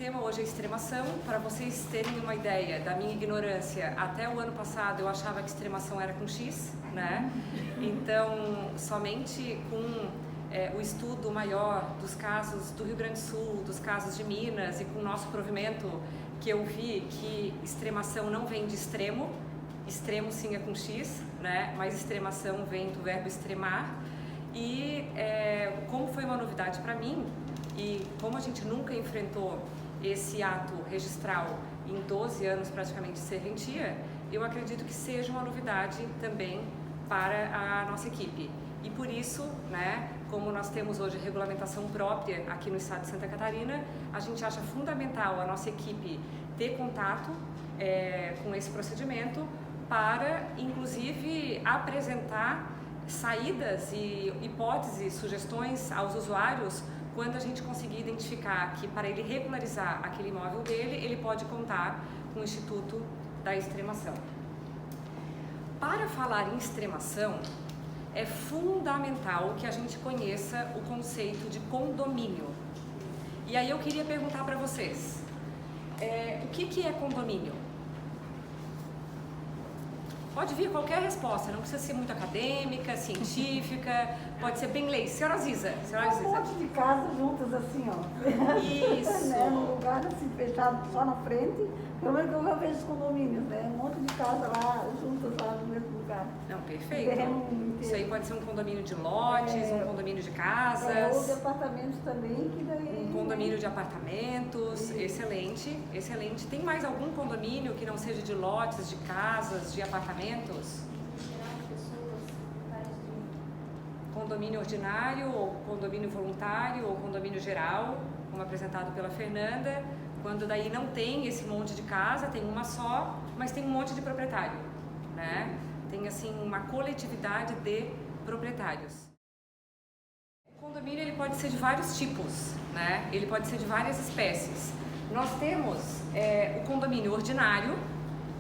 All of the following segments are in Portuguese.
tema hoje é extremação. Para vocês terem uma ideia da minha ignorância, até o ano passado eu achava que extremação era com X, né? Então, somente com o estudo maior dos casos do Rio Grande do Sul, dos casos de Minas e com o nosso provimento, que eu vi que extremação não vem de extremo, extremo sim é com X, né? Mas extremação vem do verbo extremar. E como foi uma novidade para mim, e como a gente nunca enfrentou esse ato registral em 12 anos praticamente de serventia, eu acredito que seja uma novidade também para a nossa equipe. E por isso, né, como nós temos hoje regulamentação própria aqui no estado de Santa Catarina, a gente acha fundamental a nossa equipe ter contato com esse procedimento para, inclusive, apresentar saídas e hipóteses, sugestões aos usuários quando a gente conseguir identificar que para ele regularizar aquele imóvel dele, ele pode contar com o Instituto da Extremação. Para falar em extremação, é fundamental que a gente conheça o conceito de condomínio. E aí eu queria perguntar para vocês, o que é condomínio? Pode vir qualquer resposta, não precisa ser muito acadêmica, científica, pode ser bem lei. Senhora Ziza. Um monte de casas juntas assim, ó. Isso. Né? Num lugar assim, fechado só na frente, pelo menos eu vejo os condomínios, né? Um monte de casas lá, juntas lá no mesmo lugar. Não, perfeito. Isso aí pode ser um condomínio de lotes, um condomínio de casas. Ou de apartamentos também, que daí... Um condomínio de apartamentos, excelente, excelente. Tem mais algum condomínio que não seja de lotes, de casas, de apartamentos? Condomínio ordinário, ou condomínio voluntário, ou condomínio geral, como apresentado pela Fernanda, quando daí não tem esse monte de casa, tem uma só, mas tem um monte de proprietário, né? Tem assim uma coletividade de proprietários. O condomínio ele pode ser de vários tipos, né? Ele pode ser de várias espécies. Nós temos o condomínio ordinário,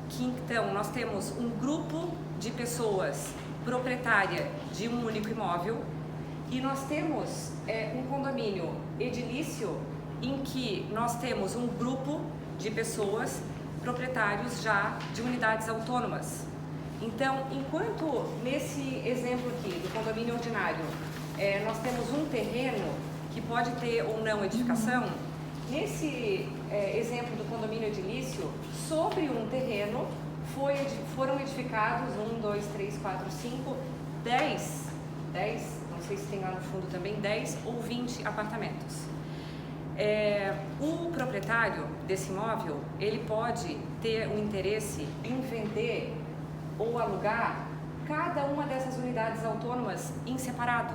que então nós temos um grupo de pessoas proprietária de um único imóvel, e nós temos um condomínio edilício em que nós temos um grupo de pessoas proprietários já de unidades autônomas. Então, enquanto nesse exemplo aqui do condomínio ordinário nós temos um terreno que pode ter ou não edificação, nesse exemplo do condomínio edilício, sobre um terreno foram edificados 1, 2, 3, 4, 5, 10, não sei se tem lá no fundo também, 10 ou 20 apartamentos. O proprietário desse imóvel, ele pode ter um interesse em vender ou alugar cada uma dessas unidades autônomas em separado.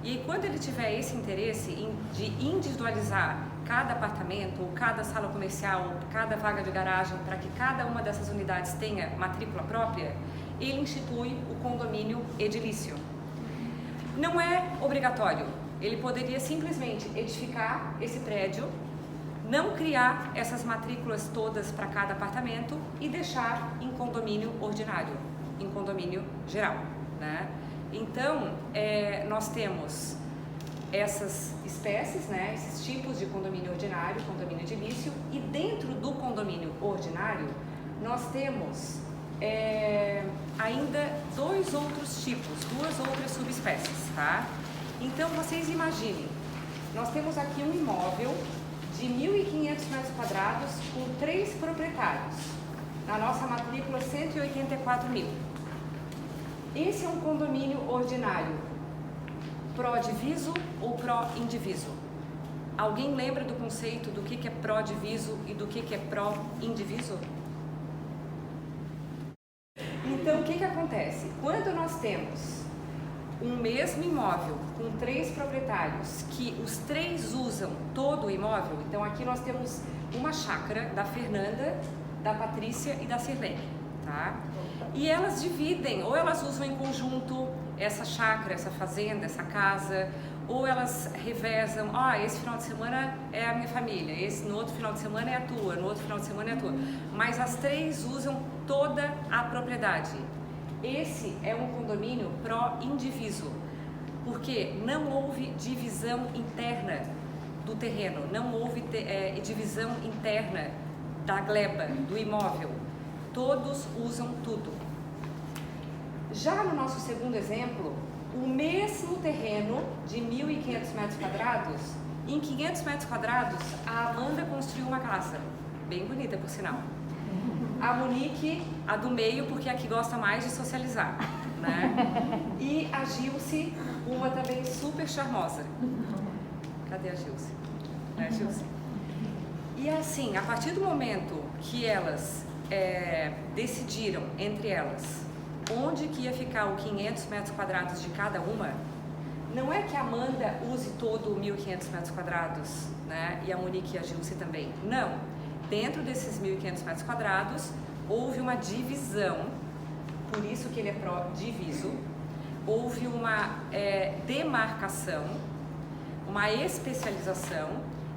E quando ele tiver esse interesse de individualizar cada apartamento, ou cada sala comercial, ou cada vaga de garagem, para que cada uma dessas unidades tenha matrícula própria, ele institui o condomínio edilício. Não é obrigatório, ele poderia simplesmente edificar esse prédio, não criar essas matrículas todas para cada apartamento e deixar em condomínio ordinário, em condomínio geral, né? Então, nós temos essas espécies, né, esses tipos de condomínio ordinário, condomínio edilício, e dentro do condomínio ordinário nós temos ainda dois outros tipos, duas outras subespécies, tá? Então vocês imaginem, nós temos aqui um imóvel de 1.500 metros quadrados com 3 proprietários, na nossa matrícula 184 mil. Esse é um condomínio ordinário, pró-diviso ou pró-indiviso? Alguém lembra do conceito do que é pró-diviso e do que é pró-indiviso? Então, o que acontece? Quando nós temos um mesmo imóvel com 3 proprietários, que os 3 usam todo o imóvel, então aqui nós temos uma chácara da Fernanda, da Patrícia e da Sirlene, tá? E elas dividem, ou elas usam em conjunto essa chácara, essa fazenda, essa casa, ou elas revezam, esse final de semana é a minha família, no outro final de semana é a tua, no outro final de semana é a tua. Mas as 3 usam toda a propriedade. Esse é um condomínio pró-indiviso, porque não houve divisão interna do terreno, não houve divisão interna da gleba, do imóvel. Todos usam tudo. Já no nosso segundo exemplo, o mesmo terreno de 1.500 metros quadrados, em 500 metros quadrados, a Amanda construiu uma casa, bem bonita por sinal. A Monique, a do meio, porque é a que gosta mais de socializar, né? E a Gilce, uma também super charmosa. Cadê a Gilce? Né, Gilce? E assim, a partir do momento que elas decidiram, entre elas, onde que ia ficar os 500 metros quadrados de cada uma, não é que a Amanda use todo 1.500 metros quadrados, né? E a Monique e a Gilce também. Não. Dentro desses 1.500 metros quadrados, houve uma divisão, por isso que ele é pró-diviso, houve uma demarcação, uma especialização,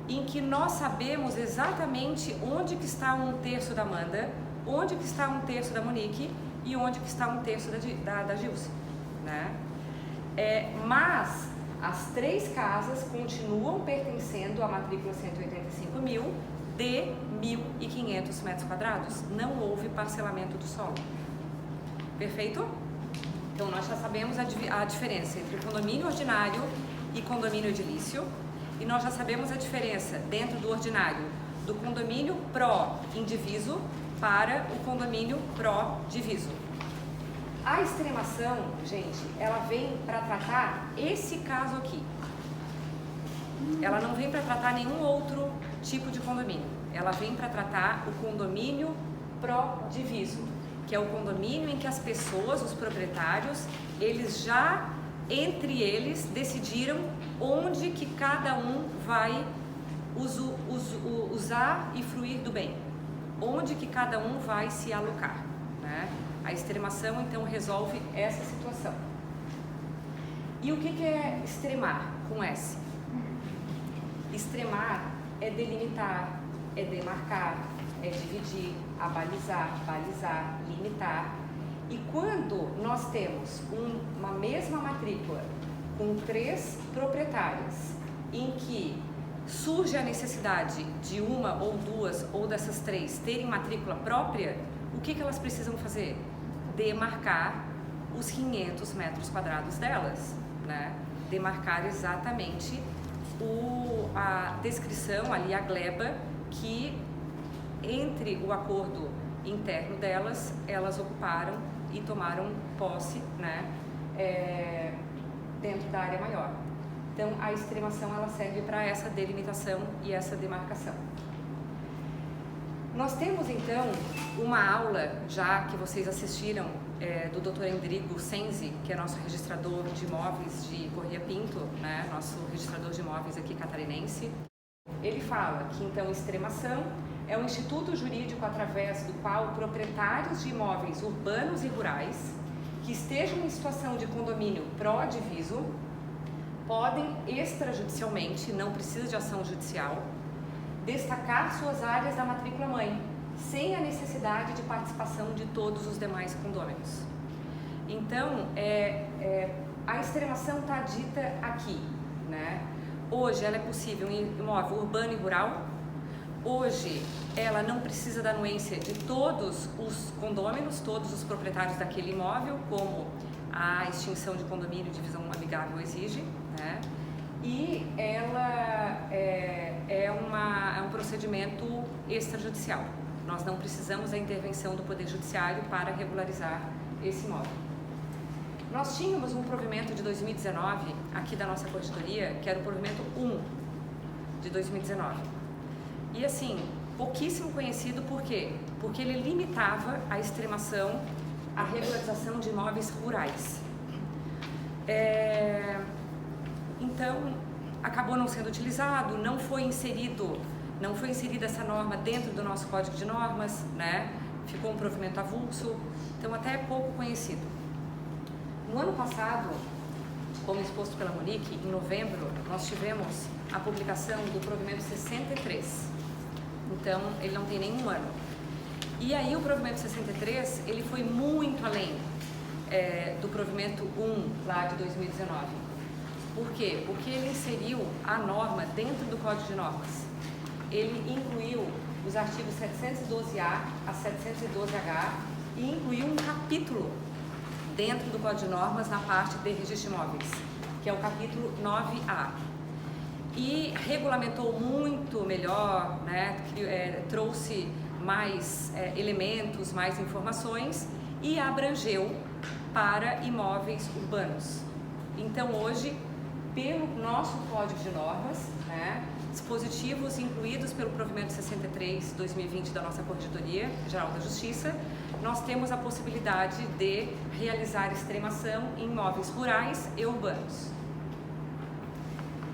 em que nós sabemos exatamente onde que está 1/3 da Amanda, onde que está 1/3 da Monique e onde que está 1/3 da Gilce, né? Mas as 3 casas continuam pertencendo à matrícula 185.000 de 1.500 metros quadrados. Não houve parcelamento do solo. Perfeito? Então nós já sabemos a diferença entre condomínio ordinário e condomínio edilício, e nós já sabemos a diferença dentro do ordinário do condomínio pró-indiviso para o condomínio pró-diviso. A extremação, gente, ela vem para tratar esse caso aqui. Ela não vem para tratar nenhum outro tipo de condomínio. Ela vem para tratar o condomínio pró-diviso, que é o condomínio em que as pessoas, os proprietários, eles já, entre eles, decidiram onde que cada um vai usar e fruir do bem. Onde que cada um vai se alocar, né? A extremação, então, resolve essa situação. E o que é extremar com S? Extremar é delimitar, é demarcar, é dividir, abalizar, balizar, limitar. E quando nós temos uma mesma matrícula com 3 proprietárias, em que surge a necessidade de uma ou 2 ou dessas 3 terem matrícula própria, o que elas precisam fazer? Demarcar os 500 metros quadrados delas, né? Demarcar exatamente a descrição ali, a gleba, que entre o acordo interno delas, elas ocuparam e tomaram posse, né? Dentro da área maior. Então, a extremação, ela serve para essa delimitação e essa demarcação. Nós temos, então, uma aula, já que vocês assistiram, do Dr. Endrigo Senzi, que é nosso registrador de imóveis de Corrêa Pinto, né? Nosso registrador de imóveis aqui catarinense. Ele fala que, então, extremação é um instituto jurídico através do qual proprietários de imóveis urbanos e rurais que estejam em situação de condomínio pró-diviso podem extrajudicialmente, não precisa de ação judicial, destacar suas áreas da matrícula mãe, sem a necessidade de participação de todos os demais condôminos. Então, a extremação está dita aqui, né? Hoje ela é possível em imóvel urbano e rural. Hoje ela não precisa da anuência de todos os condôminos, todos os proprietários daquele imóvel, como a extinção de condomínio e divisão amigável exige, né? E ela é um procedimento extrajudicial. Nós não precisamos da intervenção do Poder Judiciário para regularizar esse imóvel. Nós tínhamos um provimento de 2019, aqui da nossa corregedoria, que era o provimento 1 de 2019. E assim, pouquíssimo conhecido, por quê? Porque ele limitava a extremação à regularização de imóveis rurais. Então, acabou não sendo utilizado, não foi inserida essa norma dentro do nosso Código de Normas, né? Ficou um provimento avulso, então até é pouco conhecido. No ano passado, como exposto pela Monique, em novembro, nós tivemos a publicação do provimento 63. Então, ele não tem nenhum ano. E aí o provimento 63, ele foi muito além do provimento 1 lá de 2019. Por quê? Porque ele inseriu a norma dentro do Código de Normas. Ele incluiu os artigos 712A a 712H e incluiu um capítulo dentro do Código de Normas na parte de registro de imóveis, que é o capítulo 9A. E regulamentou muito melhor, né, trouxe mais elementos, mais informações e abrangeu para imóveis urbanos. Então, hoje, pelo nosso Código de Normas, né, dispositivos incluídos pelo provimento 63/2020 da nossa Corregedoria Geral da Justiça, nós temos a possibilidade de realizar extremação em imóveis rurais e urbanos.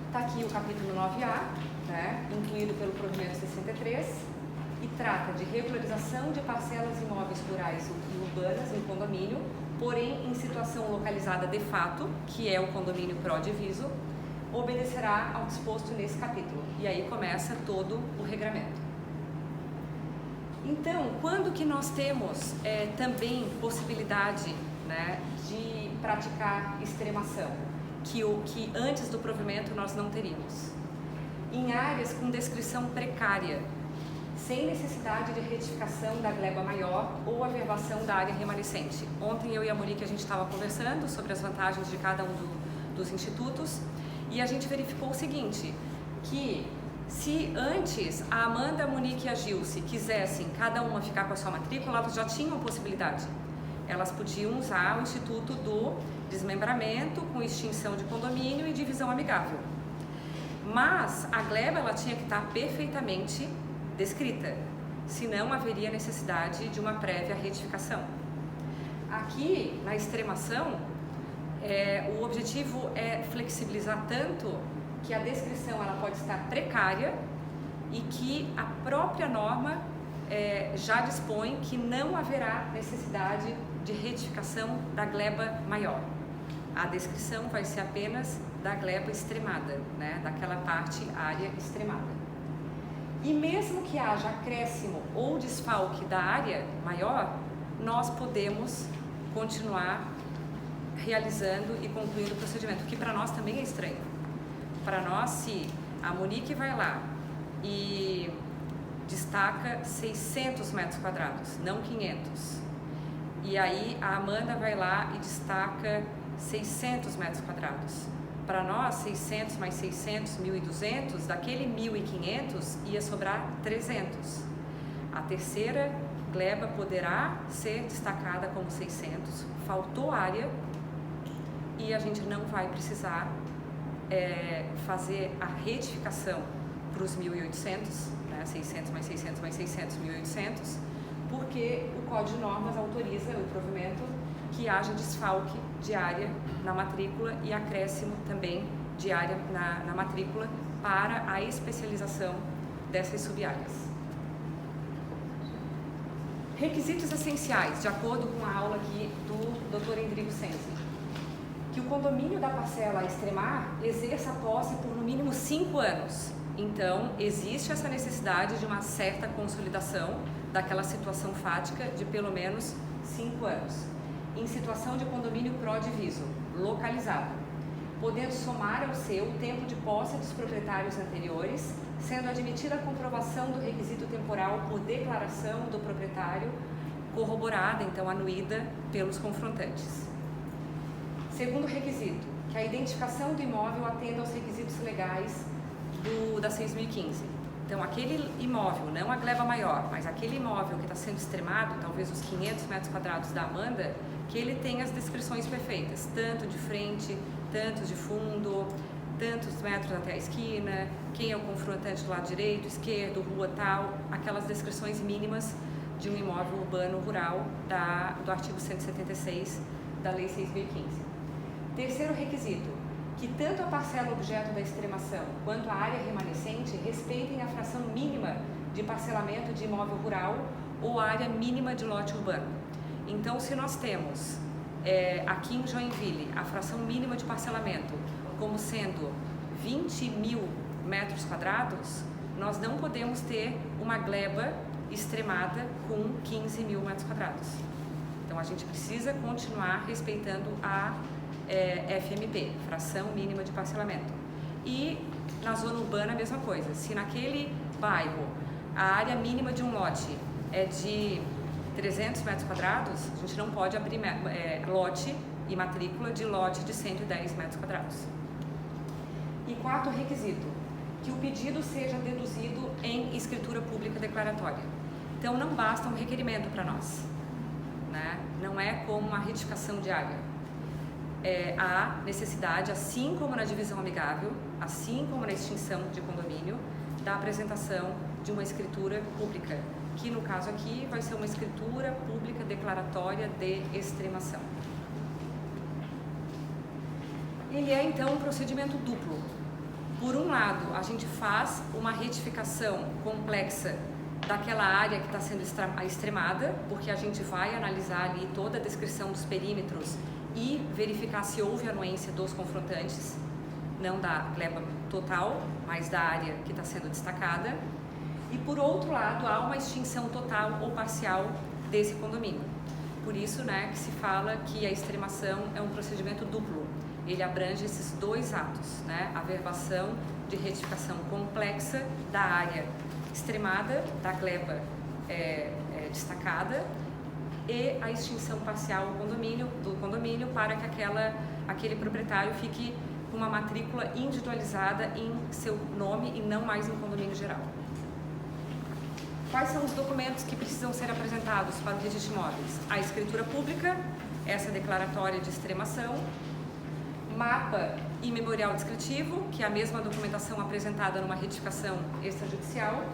Está aqui o capítulo 9A, né, incluído pelo provimento 63, e trata de regularização de parcelas imóveis rurais e urbanas em condomínio, porém em situação localizada de fato, que é o condomínio pró-diviso, obedecerá ao disposto nesse capítulo. E aí começa todo o regramento. Então, quando que nós temos também possibilidade, né, de praticar extremação, que antes do provimento nós não teríamos? Em áreas com descrição precária, sem necessidade de retificação da gleba maior ou averbação da área remanescente. Ontem eu e a Monique a gente estava conversando sobre as vantagens de cada um dos institutos e a gente verificou o seguinte, que se antes a Amanda, a Monique e a Gilce quisessem cada uma ficar com a sua matrícula, elas já tinham possibilidade. Elas podiam usar o instituto do desmembramento com extinção de condomínio e divisão amigável. Mas a gleba ela tinha que estar perfeitamente descrita, senão haveria necessidade de uma prévia retificação. Aqui, na extremação, o objetivo é flexibilizar tanto que a descrição ela pode estar precária e que a própria norma já dispõe que não haverá necessidade de retificação da gleba maior. A descrição vai ser apenas da gleba extremada, né, daquela parte área extremada. E mesmo que haja acréscimo ou desfalque da área maior, nós podemos continuar realizando e concluindo o procedimento, que para nós também é estranho. Para nós, se a Monique vai lá e destaca 600 metros quadrados, não 500, e aí a Amanda vai lá e destaca 600 metros quadrados, para nós, 600 mais 600, 1.200, daquele 1.500 ia sobrar 300. A terceira gleba poderá ser destacada como 600, faltou área e a gente não vai precisar fazer a retificação para os 1.800, né, 600 mais 600 mais 600, 1.800, porque o Código de Normas autoriza o provimento que haja desfalque de área na matrícula e acréscimo também de área na matrícula para a especialização dessas subáreas. Requisitos essenciais, de acordo com a aula aqui do Dr. Endrigo Sensi, que o condomínio da parcela a extremar exerça a posse por no mínimo 5 anos. Então, existe essa necessidade de uma certa consolidação daquela situação fática de pelo menos 5 anos. Em situação de condomínio pró-diviso, localizado, podendo somar ao seu o tempo de posse dos proprietários anteriores, sendo admitida a comprovação do requisito temporal por declaração do proprietário, corroborada, então anuída pelos confrontantes. Segundo requisito, que a identificação do imóvel atenda aos requisitos legais da 6.015. Então, aquele imóvel, não a gleba maior, mas aquele imóvel que está sendo extremado, talvez os 500 metros quadrados da Amanda, que ele tenha as descrições perfeitas, tanto de frente, tanto de fundo, tantos metros até a esquina, quem é o confrontante do lado direito, esquerdo, rua tal, aquelas descrições mínimas de um imóvel urbano rural do artigo 176 da Lei 6.015. Terceiro requisito, que tanto a parcela objeto da extremação quanto a área remanescente respeitem a fração mínima de parcelamento de imóvel rural ou área mínima de lote urbano. Então, se nós temos aqui em Joinville a fração mínima de parcelamento como sendo 20.000 metros quadrados, nós não podemos ter uma gleba extremada com 15.000 metros quadrados. Então, a gente precisa continuar respeitando a FMP, fração mínima de parcelamento. E Na zona urbana, a mesma coisa. Se naquele bairro a área mínima de um lote é de 300 metros quadrados, a gente não pode abrir lote e matrícula de lote de 110 metros quadrados. E quarto requisito, que o pedido seja deduzido em escritura pública declaratória. Então, não basta um requerimento para nós, né? Não é como uma retificação de área. Há necessidade, assim como na divisão amigável, assim como na extinção de condomínio, da apresentação de uma escritura pública, que no caso aqui vai ser uma escritura pública declaratória de extremação. Ele é então um procedimento duplo. Por um lado, a gente faz uma retificação complexa daquela área que está sendo extremada, porque a gente vai analisar ali toda a descrição dos perímetros e verificar se houve anuência dos confrontantes, não da gleba total, mas da área que está sendo destacada. E por outro lado, há uma extinção total ou parcial desse condomínio. Por isso, né, que se fala que a extremação é um procedimento duplo. Ele abrange esses dois atos, né, a averbação de retificação complexa da área extremada, da gleba destacada, e a extinção parcial do condomínio para que aquele proprietário fique com uma matrícula individualizada em seu nome e não mais em condomínio geral. Quais são os documentos que precisam ser apresentados para o registro de imóveis? A escritura pública, essa declaratória de extremação, mapa e memorial descritivo, que é a mesma documentação apresentada numa retificação extrajudicial,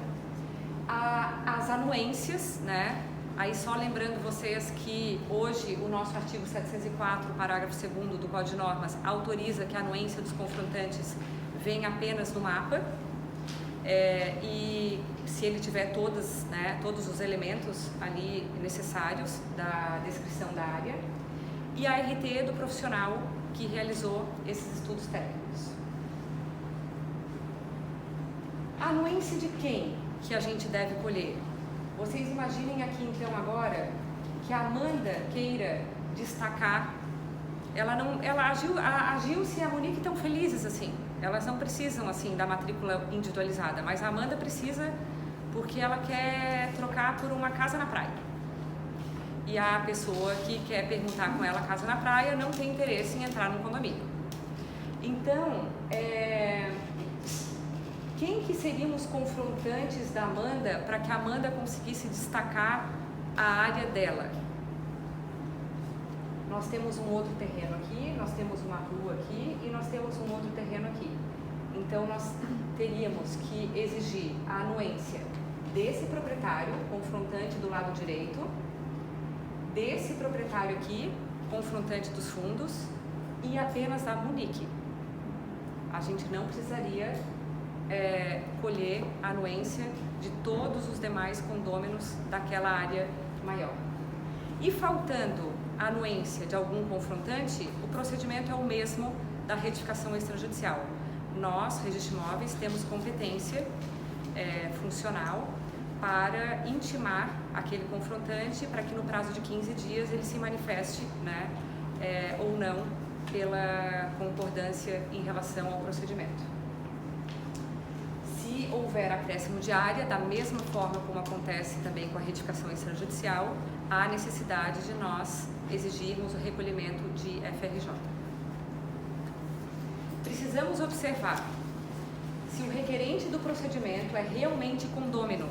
as anuências, né? Aí só lembrando vocês que hoje o nosso artigo 704, parágrafo 2º do Código de Normas, autoriza que a anuência dos confrontantes venha apenas no mapa, e se ele tiver todos os elementos ali necessários da descrição da área, e a RT do profissional que realizou esses estudos técnicos. A anuência de quem que a gente deve colher? Vocês imaginem aqui então agora que a Amanda queira destacar, a Gilce e a Monique estão felizes assim, elas não precisam assim da matrícula individualizada, mas a Amanda precisa porque ela quer trocar por uma casa na praia. E a pessoa que quer perguntar com ela casa na praia não tem interesse em entrar no condomínio. Então, quem que seriam os confrontantes da Amanda para que a Amanda conseguisse destacar a área dela? Nós temos um outro terreno aqui, nós temos uma rua aqui e nós temos um outro terreno aqui. Então, nós teríamos que exigir a anuência desse proprietário, confrontante do lado direito, desse proprietário aqui, confrontante dos fundos, e apenas da Monique. A gente não precisaria colher a anuência de todos os demais condôminos daquela área maior. E faltando a anuência de algum confrontante, o procedimento é o mesmo da retificação extrajudicial. Nós, Registro de Imóveis, temos competência funcional para intimar aquele confrontante para que no prazo de 15 dias ele se manifeste, né, ou não pela concordância em relação ao procedimento. Se houver acréscimo de área, da mesma forma como acontece também com a retificação extrajudicial, há necessidade de nós exigirmos o recolhimento de FRJ. Precisamos observar se o requerente do procedimento é realmente condômino.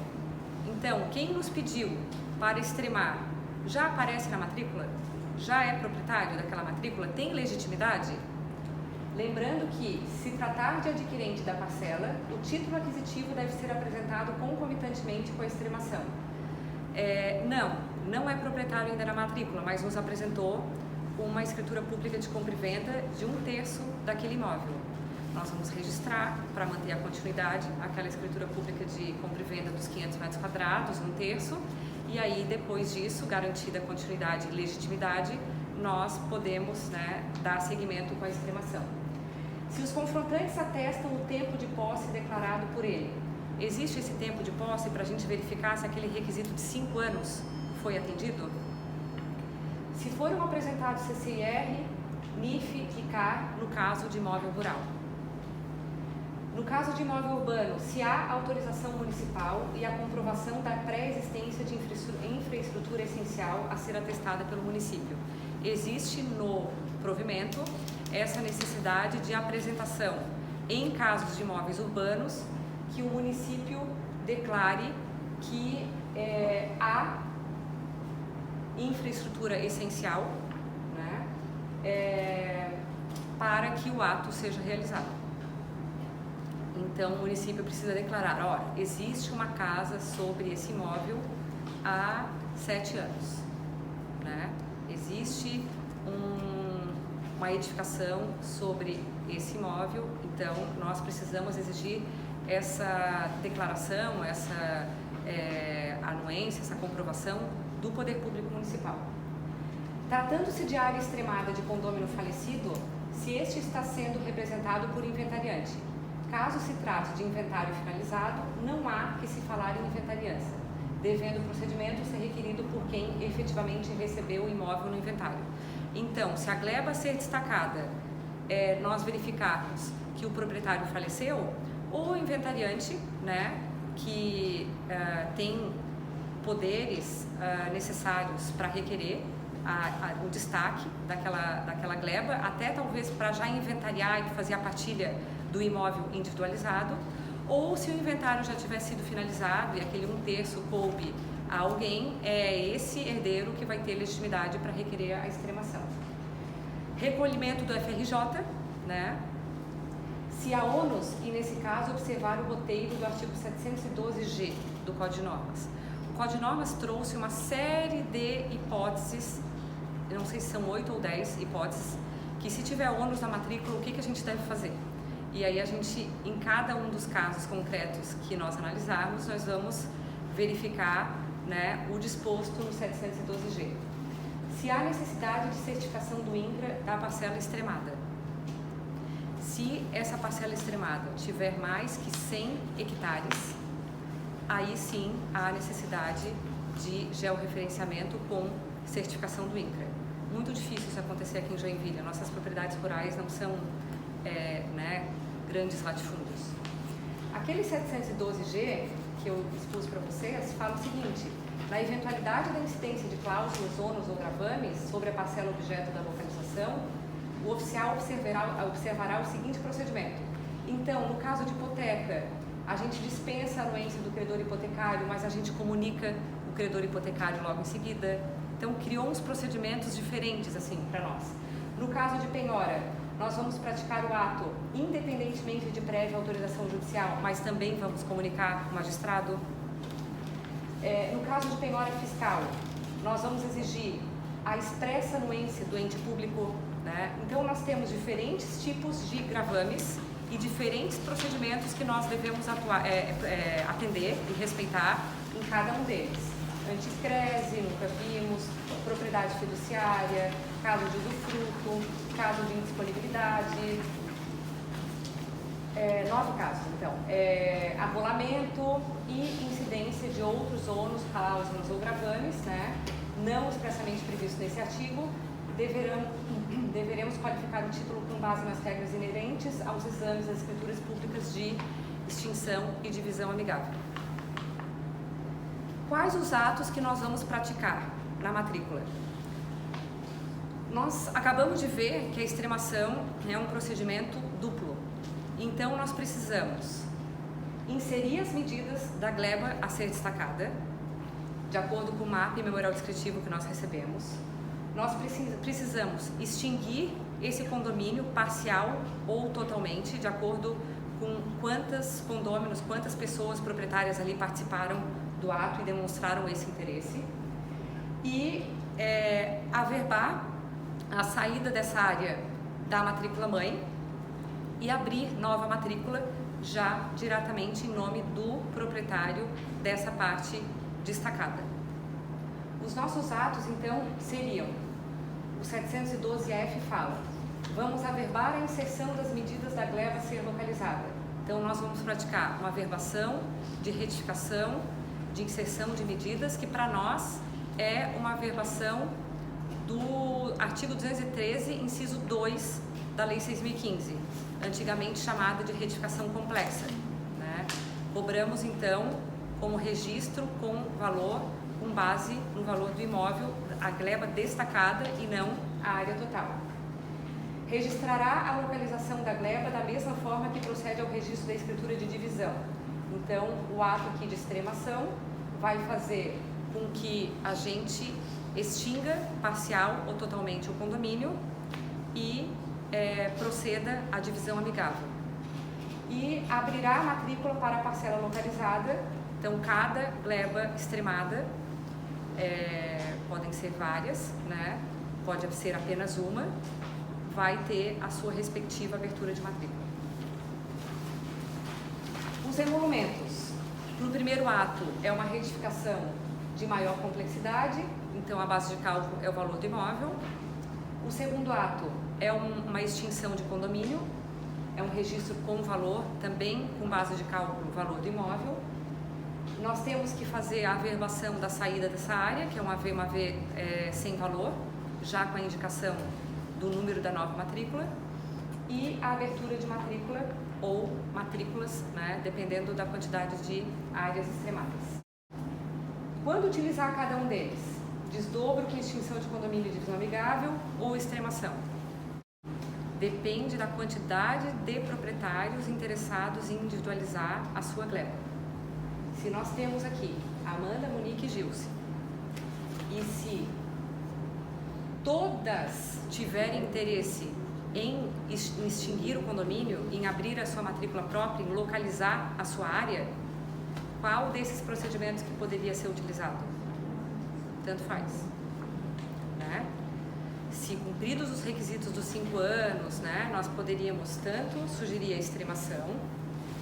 Então, quem nos pediu para extremar já aparece na matrícula? Já é proprietário daquela matrícula? Tem legitimidade? Lembrando que, se tratar de adquirente da parcela, o título aquisitivo deve ser apresentado concomitantemente com a extremação. Não é proprietário ainda na matrícula, mas nos apresentou uma escritura pública de compra e venda de 1/3 daquele imóvel. Nós vamos registrar, para manter a continuidade, aquela escritura pública de compra e venda dos 500 metros quadrados, 1/3, e aí, depois disso, garantida a continuidade e legitimidade, nós podemos, né, dar seguimento com a extremação. Se os confrontantes atestam o tempo de posse declarado por ele, existe esse tempo de posse para a gente verificar se aquele requisito de 5 anos foi atendido? Se foram apresentados CCIR, NIF e CAR no caso de imóvel rural. No caso de imóvel urbano, se há autorização municipal e a comprovação da pré-existência de infraestrutura essencial a ser atestada pelo município. Existe no provimento essa necessidade de apresentação, em casos de imóveis urbanos, que o município declare que há infraestrutura essencial, né, para que o ato seja realizado. Então, o município precisa declarar, olha, existe uma casa sobre esse imóvel há 7 anos, né? Existe uma edificação sobre esse imóvel, então nós precisamos exigir essa declaração, essa anuência, essa comprovação do Poder Público Municipal. Tratando-se de área extremada de condômino falecido, se este está sendo representado por inventariante. Caso se trate de inventário finalizado, não há que se falar em inventariança, devendo o procedimento ser requerido por quem efetivamente recebeu o imóvel no inventário. Então, se a gleba ser destacada, nós verificarmos que o proprietário faleceu, o inventariante, né, que tem poderes necessários para requerer o destaque daquela gleba, até talvez para já inventariar e fazer a partilha do imóvel individualizado, ou se o inventário já tiver sido finalizado e aquele 1/3 coube a alguém, é esse herdeiro que vai ter legitimidade para requerer a extremação. Recolhimento do FRJ, né? Se há ônus, e nesse caso observar o roteiro do artigo 712G do Código de Normas. O Código de Normas trouxe uma série de hipóteses, eu não sei se são 8 ou 10 hipóteses, que se tiver ônus na matrícula, o que a gente deve fazer? E aí a gente, em cada um dos casos concretos que nós analisarmos, nós vamos verificar, né, o disposto no 712G. Se há necessidade de certificação do INCRA da parcela extremada. Se essa parcela extremada tiver mais que 100 hectares, aí sim há necessidade de georreferenciamento com certificação do INCRA. Muito difícil isso acontecer aqui em Joinville. Nossas propriedades rurais não são né, grandes latifúndios. Aquele 712G que eu expus para vocês fala o seguinte: na eventualidade da incidência de cláusulas, ônus ou gravames sobre a parcela objeto da localização, o oficial observará o seguinte procedimento. Então, no caso de hipoteca, a gente dispensa a anuência do credor hipotecário, mas a gente comunica o credor hipotecário logo em seguida. Então, criou uns procedimentos diferentes assim para nós. No caso de penhora, nós vamos praticar o ato independentemente de prévia autorização judicial, mas também vamos comunicar o magistrado. No caso de penhora fiscal, nós vamos exigir a expressa anuência do ente público, né? Então, nós temos diferentes tipos de gravames e diferentes procedimentos que nós devemos atender e respeitar em cada um deles. Anticrese, nunca vimos, propriedade fiduciária, caso de usufruto, caso de indisponibilidade, 9 casos, então, arrolamento e incidência de outros ônus, cláusulas ou gravames, né, não expressamente previsto nesse artigo, deveremos qualificar o título com base nas regras inerentes aos exames das escrituras públicas de extinção e divisão amigável. Quais os atos que nós vamos praticar na matrícula? Nós acabamos de ver que a extremação é um procedimento duplo. Então, nós precisamos inserir as medidas da gleba a ser destacada, de acordo com o mapa e memorial descritivo que nós recebemos. Nós precisamos extinguir esse condomínio parcial ou totalmente, de acordo com quantos condôminos, quantas pessoas proprietárias ali participaram do ato e demonstraram esse interesse. E averbar a saída dessa área da matrícula mãe e abrir nova matrícula já diretamente em nome do proprietário dessa parte destacada. Os nossos atos, então, seriam: o 712F fala, vamos averbar a inserção das medidas da gleba a ser localizada. Então, nós vamos praticar uma averbação de retificação, de inserção de medidas, que para nós é uma averbação do artigo 213, inciso 2 da Lei 6.015. antigamente chamada de retificação complexa, né? Cobramos então como registro com valor, com base no valor do imóvel, a gleba destacada e não a área total. Registrará a localização da gleba da mesma forma que procede ao registro da escritura de divisão. Então, o ato aqui de extremação vai fazer com que a gente extinga parcial ou totalmente o condomínio e proceda à divisão amigável. E abrirá a matrícula para a parcela localizada. Então, cada gleba extremada, podem ser várias, né? Pode ser apenas uma, vai ter a sua respectiva abertura de matrícula. Os emolumentos. No primeiro ato é uma retificação de maior complexidade, então a base de cálculo é o valor do imóvel. O segundo ato é uma extinção de condomínio, é um registro com valor, também com base de cálculo, valor do imóvel. Nós temos que fazer a averbação da saída dessa área, que é uma AV sem valor, já com a indicação do número da nova matrícula, e a abertura de matrícula ou matrículas, né, dependendo da quantidade de áreas extremadas. Quando utilizar cada um deles? Desdobro com extinção de condomínio e divisão amigável ou extremação? Depende da quantidade de proprietários interessados em individualizar a sua gleba. Se nós temos aqui Amanda, Monique e Gilce, e se todas tiverem interesse em extinguir o condomínio, em abrir a sua matrícula própria, em localizar a sua área, qual desses procedimentos que poderia ser utilizado? Tanto faz, né? Se cumpridos os requisitos dos 5 anos, né, nós poderíamos tanto sugerir a extremação,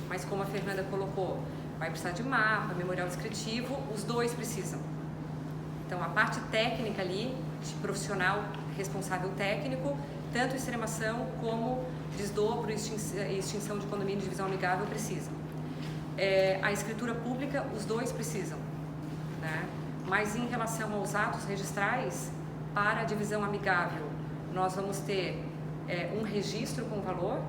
mas como a Fernanda colocou, vai precisar de mapa, memorial descritivo, os dois precisam. Então, a parte técnica ali, de profissional responsável técnico, tanto extremação como desdobro e extinção de condomínio de divisão amigável precisam. A escritura pública, os dois precisam, né? Mas em relação aos atos registrais, para a divisão amigável, nós vamos ter um registro com valor,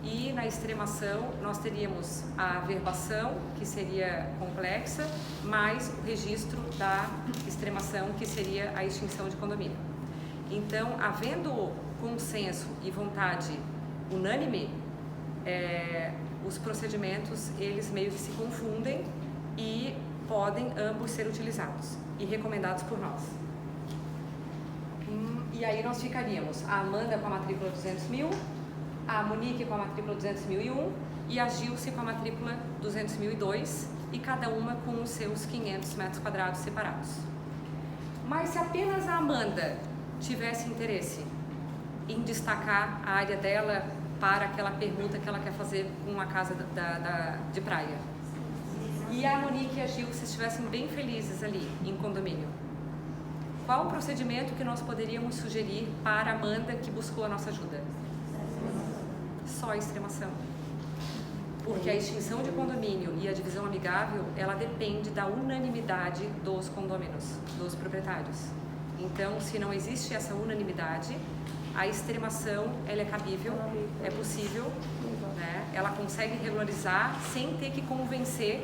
e na extremação nós teríamos a averbação, que seria complexa, mais o registro da extremação, que seria a extinção de condomínio. Então, havendo consenso e vontade unânime, os procedimentos, eles meio que se confundem e podem ambos ser utilizados e recomendados por nós. E aí nós ficaríamos a Amanda com a matrícula 200.000, a Monique com a matrícula 200.001 e a Gilce com a matrícula 200.002, e cada uma com os seus 500 metros quadrados separados. Mas se apenas a Amanda tivesse interesse em destacar a área dela para aquela permuta que ela quer fazer com uma casa de praia, e a Monique e a Gilce estivessem bem felizes ali em condomínio, qual o procedimento que nós poderíamos sugerir para a Amanda que buscou a nossa ajuda? Só a extremação. Porque a extinção de condomínio e a divisão amigável, ela depende da unanimidade dos condôminos, dos proprietários. Então, se não existe essa unanimidade, a extremação, ela é cabível, é possível, né? Ela consegue regularizar sem ter que convencer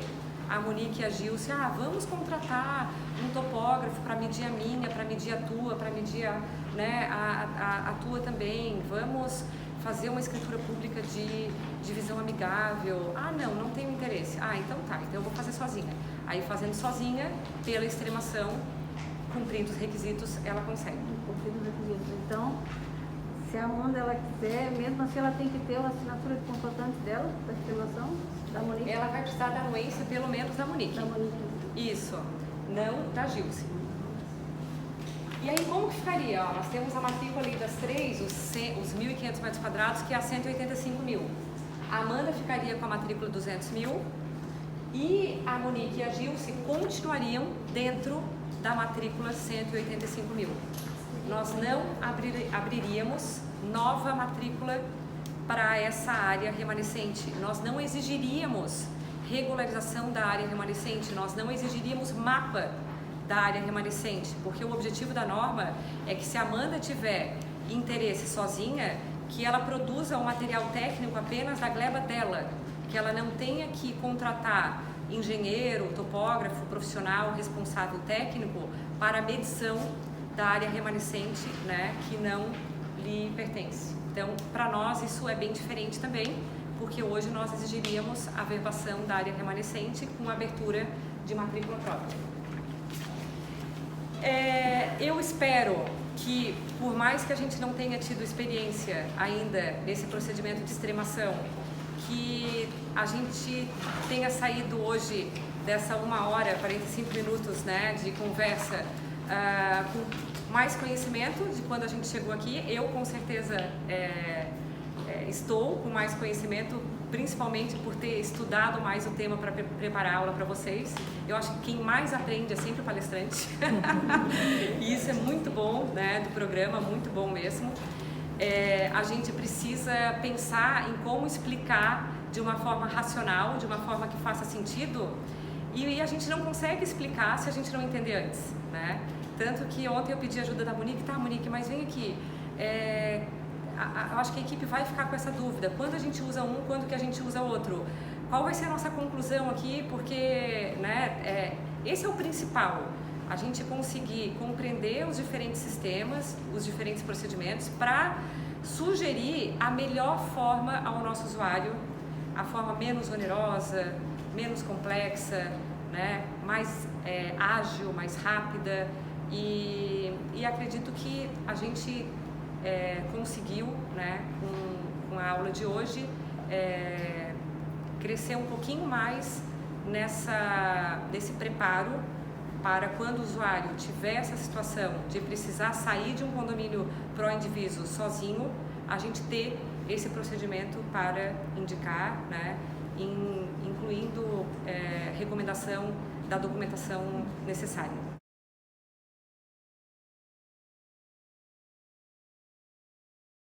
a Monique e a Gilce, vamos contratar um topógrafo para medir a minha, para medir a tua, para medir a tua também, vamos fazer uma escritura pública de divisão amigável. Não tenho interesse. Então tá, então eu vou fazer sozinha. Aí fazendo sozinha, pela extremação, cumprindo os requisitos, ela consegue. Cumprindo os requisitos. Então, se a Amanda ela quiser, mesmo assim ela tem que ter uma assinatura de contratante dela, da extremação, da Monique? Ela vai precisar da anuência, pelo menos, da Monique. Da Monique. Isso, não da Gilce. E aí, como que ficaria? Nós temos a matrícula ali das três, os 1.500 metros quadrados, que é a 185.000. A Amanda ficaria com a matrícula 200.000 e a Monique e a Gilce continuariam dentro da matrícula 185.000. Nós não abriríamos nova matrícula para essa área remanescente. Nós não exigiríamos regularização da área remanescente, nós não exigiríamos mapa da área remanescente, porque o objetivo da norma é que se a Amanda tiver interesse sozinha, que ela produza o material técnico apenas da gleba dela, que ela não tenha que contratar engenheiro, topógrafo, profissional, responsável técnico para a medição da área remanescente, né, que não lhe pertence. Então, para nós isso é bem diferente também, porque hoje nós exigiríamos a verbação da área remanescente com abertura de matrícula própria. Eu espero que, por mais que a gente não tenha tido experiência ainda nesse procedimento de extremação, que a gente tenha saído hoje dessa 1h, 45 minutos, né, de conversa, com mais conhecimento de quando a gente chegou aqui. Eu, com certeza, estou com mais conhecimento, principalmente por ter estudado mais o tema para preparar a aula para vocês. Eu acho que quem mais aprende é sempre o palestrante. E isso é muito bom, né, do programa, muito bom mesmo. A gente precisa pensar em como explicar de uma forma racional, de uma forma que faça sentido, e a gente não consegue explicar se a gente não entender antes, né? Tanto que ontem eu pedi ajuda da Monique, tá, Monique, mas vem aqui, eu acho que a equipe vai ficar com essa dúvida, quando a gente usa um, quando que a gente usa outro, qual vai ser a nossa conclusão aqui, porque, né, esse é o principal, a gente conseguir compreender os diferentes sistemas, os diferentes procedimentos, para sugerir a melhor forma ao nosso usuário, a forma menos onerosa, menos complexa, né, mais ágil, mais rápida, e acredito que a gente conseguiu, né, com a aula de hoje, crescer um pouquinho mais nesse preparo para quando o usuário tiver essa situação de precisar sair de um condomínio pró-indiviso sozinho, a gente ter esse procedimento para indicar, né, incluindo recomendação da documentação necessária.